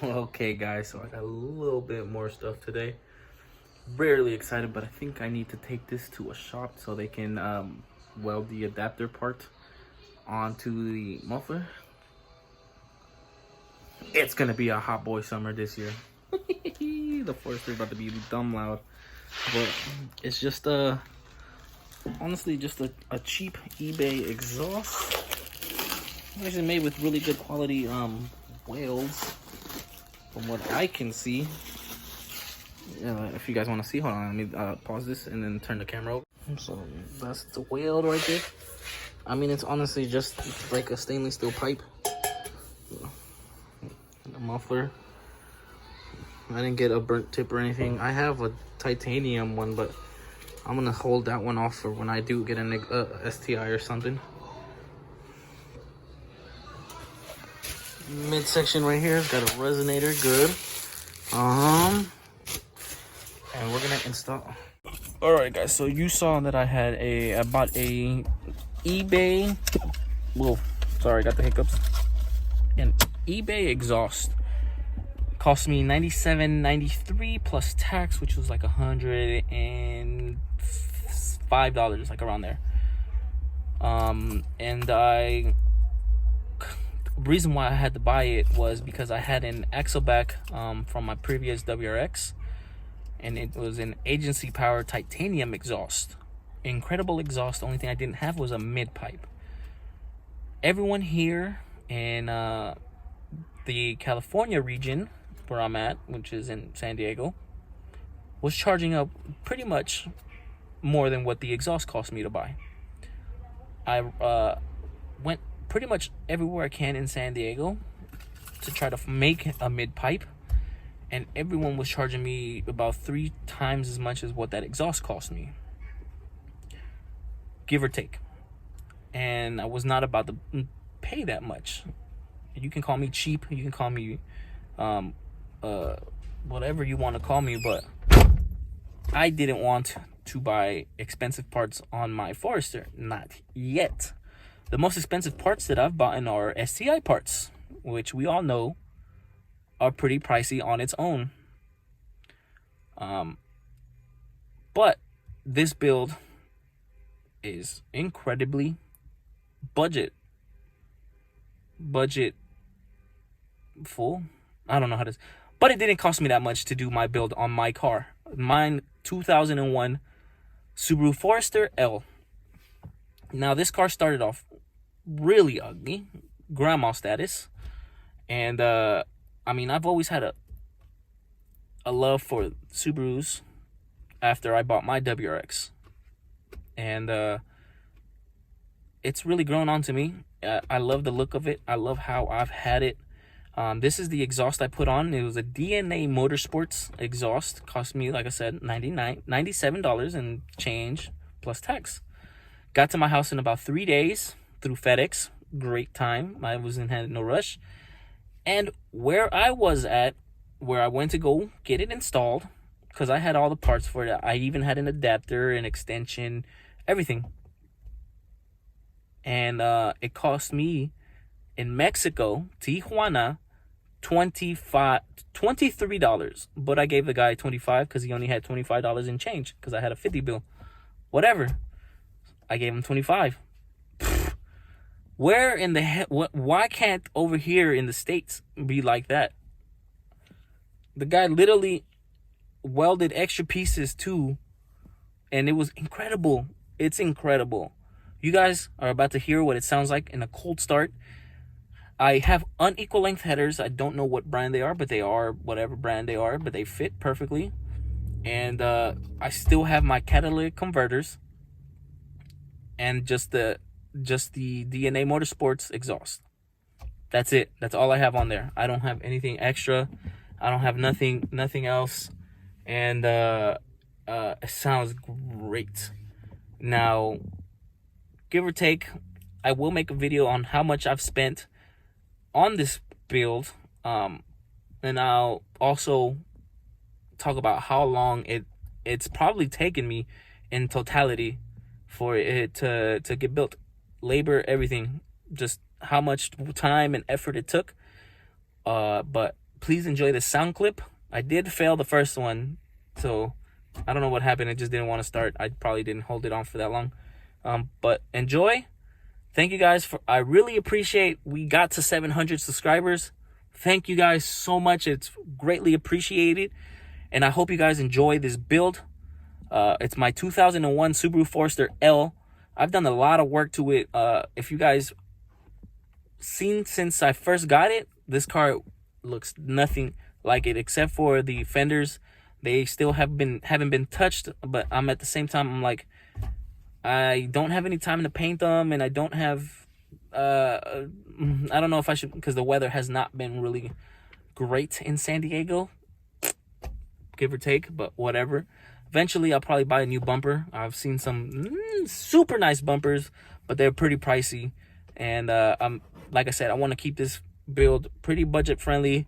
Okay, guys, so I got a little bit more stuff today. Rarely excited, but I think I need to take this to a shop so they can weld the adapter part onto the muffler. It's gonna be a hot boy summer this year. The Forester about to be dumb loud, but it's just honestly just a cheap eBay exhaust. Actually made with really good quality whales. From what I can see, if you guys want to see, hold on, let me pause this and then turn the camera over. So that's the whale right there. I mean, it's honestly just like a stainless steel pipe. A muffler. I didn't get a burnt tip or anything. I have a titanium one, but I'm gonna hold that one off for when I do get an STI or something. Midsection right here has got a resonator, good. And we're gonna install. All right, guys. So you saw that I bought a eBay. Whoa, sorry, I got the hiccups. An eBay exhaust cost me $97.93 plus tax, which was like $105, like around there. And reason why I had to buy it was because I had an axleback from my previous WRX, and it was an agency power titanium exhaust. Incredible exhaust. The only thing I didn't have was a mid pipe. Everyone here in the California region where I'm at, which is in San Diego, was charging up pretty much more than what the exhaust cost me to buy. I went pretty much everywhere I can in San Diego to try to make a mid pipe, and everyone was charging me about 3 times as much as what that exhaust cost me, give or take. And I was not about to pay that much. You can call me cheap, you can call me whatever you want to call me, but I didn't want to buy expensive parts on my Forester, not yet. The most expensive parts that I've bought are STI parts, which we all know are pretty pricey on its own. But this build is incredibly budget full. I don't know how to, but it didn't cost me that much to do my build on my car. Mine 2001 Subaru Forester L. Now this car started off really ugly, grandma status, and I mean, I've always had a love for Subarus after I bought my WRX, and it's really grown on to me. I love the look of it. I love how I've had it. This is the exhaust I put on. It was a DNA Motorsports exhaust. Cost me, like I said, $97 and change plus tax. Got to my house in about 3 days through FedEx. Great time. I had no rush. And where I was at, where I went to go get it installed, because I had all the parts for it. I even had an adapter, an extension, everything. And it cost me in Mexico, Tijuana, $23. But I gave the guy $25 because he only had $25 in change because I had a 50 bill. Whatever. I gave him $25. Where in the heck? Why can't over here in the States be like that? The guy literally welded extra pieces too, and it was incredible. It's incredible. You guys are about to hear what it sounds like in a cold start. I have unequal length headers. I don't know what brand they are, but they are whatever brand they are, but they fit perfectly. And I still have my catalytic converters and just the DNA Motorsports exhaust. That's it. That's all I have on there. I don't have anything extra. I don't have nothing else. And it sounds great. Now, give or take, I will make a video on how much I've spent on this build, and I'll also talk about how long it's probably taken me in totality for it to get built. Labor, everything, just how much time and effort it took. But please enjoy the sound clip. I did fail the first one, so I don't know what happened. It just didn't want to start. I probably didn't hold it on for that long. But enjoy. Thank you guys for. I really appreciate. We got to 700 subscribers. Thank you guys so much. It's greatly appreciated, and I hope you guys enjoy this build. It's my 2001 Subaru Forester L. I've done a lot of work to it. If you guys seen since I first got it, this car looks nothing like it except for the fenders. They still haven't been touched, but I'm at the same time, I'm like, I don't have any time to paint them, and I don't have I don't know if I should, because the weather has not been really great in San Diego, give or take, but whatever. Eventually I'll probably buy a new bumper. I've seen some super nice bumpers, but they're pretty pricey, and I'm, like I said, I want to keep this build pretty budget friendly.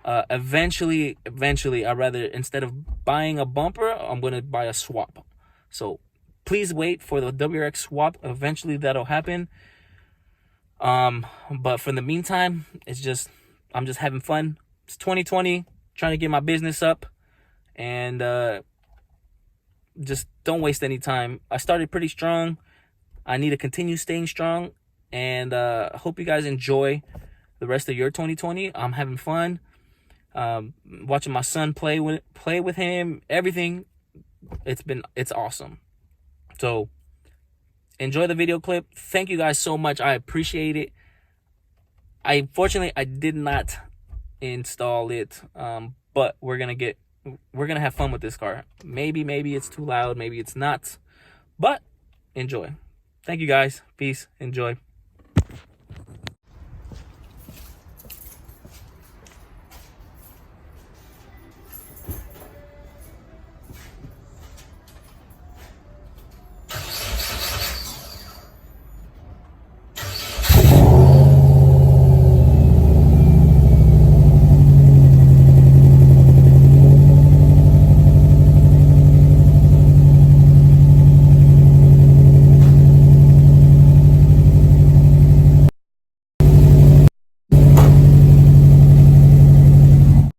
Eventually I'd rather, instead of buying a bumper, I'm gonna buy a swap. So please wait for the WRX swap. Eventually that'll happen. But for the meantime, I'm just having fun. It's 2020, trying to get my business up, and just don't waste any time. I started pretty strong. I need to continue staying strong, and I hope you guys enjoy the rest of your 2020. I'm having fun. Watching my son play with him, everything. It's awesome. So enjoy the video clip. Thank you guys so much. I appreciate it. Fortunately I did not install it, but we're gonna have fun with this car. Maybe it's too loud, maybe it's not, but enjoy. Thank you guys. Peace. Enjoy.